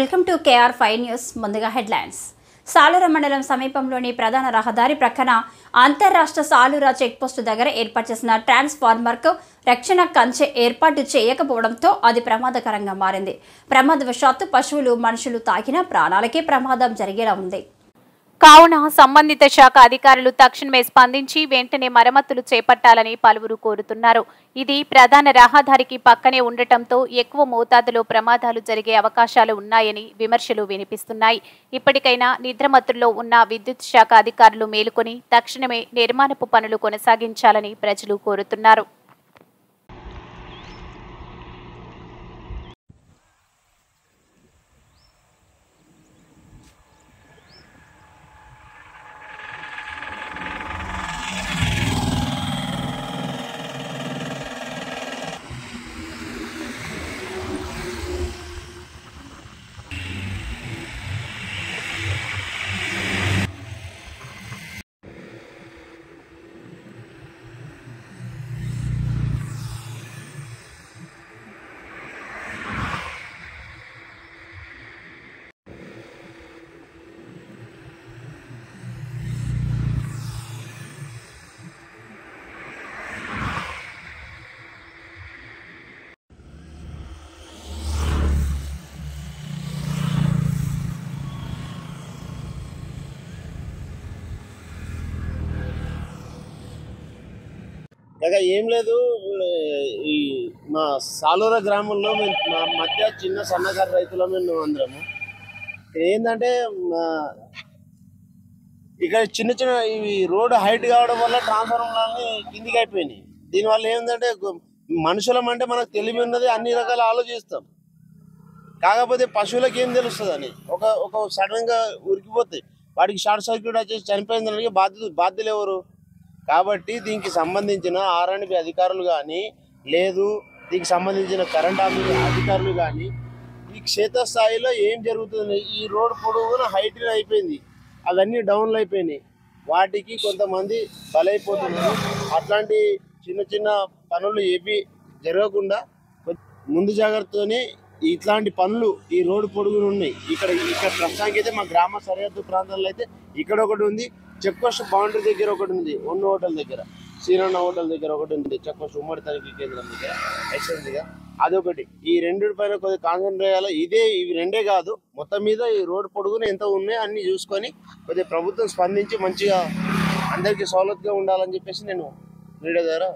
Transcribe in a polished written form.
Welcome to KR5 news. ముందుగా headlines. Salura మండలం సమీపంలోని ప్రధాన రహదారి ప్రక్కన అంతర్రాష్ట్ర సాలూర చెక్పోస్టు దగ్గర ఏర్పాటు చేసిన ట్రాన్స్ఫార్మర్కు రక్షణ కంచె ఏర్పాటు చేయకపోవడంతో అది ప్రమాదకరంగా మారింది. ప్రమాదవశాత్తు పశువులు, మనుషులు తాకిన ప్రాణాలకే ప్రమాదం జరిగేలా ఉంది. కావున సంబంధిత శాఖ అధికారులు తక్షణమే స్పందించి వెంటనే మరమ్మతులు చేపట్టాలని పలువురు కోరుతున్నారు. ఇది ప్రధాన రహదారికి పక్కనే ఉండటంతో ఎక్కువ మోతాదులో ప్రమాదాలు జరిగే అవకాశాలు ఉన్నాయని విమర్శలు వినిపిస్తున్నాయి. ఇప్పటికైనా నిద్రమత్తుల్లో ఉన్న విద్యుత్ శాఖ అధికారులు మేలుకొని తక్షణమే నిర్మాణపు పనులు కొనసాగించాలని ప్రజలు కోరుతున్నారు. ఏం లేదు, ఈ మా సాలూర గ్రామంలో మా మధ్య చిన్న సన్నకారు రైతుల మేము అందరము ఏంటంటే ఇక్కడ చిన్న చిన్న ఇవి రోడ్ హైట్ కావడం వల్ల ట్రాన్స్ఫార్మర్లు కిందికి అయిపోయినాయి. దీనివల్ల ఏంటంటే మనుషులం అంటే మనకు తెలివి ఉన్నది, అన్ని రకాల ఆలోచిస్తాం. కాకపోతే పశువులకు ఏం తెలుస్తుంది అని ఒక సడన్గా ఉరికిపోతాయి, వాటికి షార్ట్ సర్క్యూట్ వచ్చేసి చనిపోయిందని బాధ్యులు ఎవరు? కాబట్టి దీనికి సంబంధించిన ఆర్ఎండ్బి అధికారులు కానీ లేదు దీనికి సంబంధించిన కరెంట్ ఆఫీస్ అధికారులు కానీ ఈ క్షేత్రస్థాయిలో ఏం జరుగుతుంది, ఈ రోడ్ పొడవున హైట్ అయిపోయింది, అవన్నీ డౌన్లు అయిపోయినాయి, వాటికి కొంతమంది బలైపోతున్నారు. అట్లాంటి చిన్న చిన్న పనులు ఏపీ జరగకుండా ముందు జాగ్రత్తతోనే ఇట్లాంటి పనులు ఈ రోడ్డు పొడుగులు ఉన్నాయి. ఇక్కడ ప్రస్తుతానికి అయితే మా గ్రామ సరిహద్దు ప్రాంతాల్లో అయితే ఇక్కడ ఒకటి ఉంది, చెక్ పోస్ట్ బౌండరీ దగ్గర ఒకటి ఉంది, ఉన్న హోటల్ దగ్గర, శ్రీరణ హోటల్ దగ్గర ఒకటి ఉంది, చెక్ పోస్ట్ ఉమ్మడి తనిఖీ కేంద్రం దగ్గర ఎక్సెంట్గా అదొకటి. ఈ రెండింటి పైన కొద్దిగా కాన్సన్ట్రేట్ చేయాలి. ఇవి రెండే కాదు, మొత్తం మీద ఈ రోడ్డు పొడుగున ఎంత ఉన్నాయో అన్ని చూసుకొని కొద్దిగా ప్రభుత్వం స్పందించి మంచిగా అందరికీ సౌలభ్యంగా ఉండాలని చెప్పేసి నేను మీడియా ద్వారా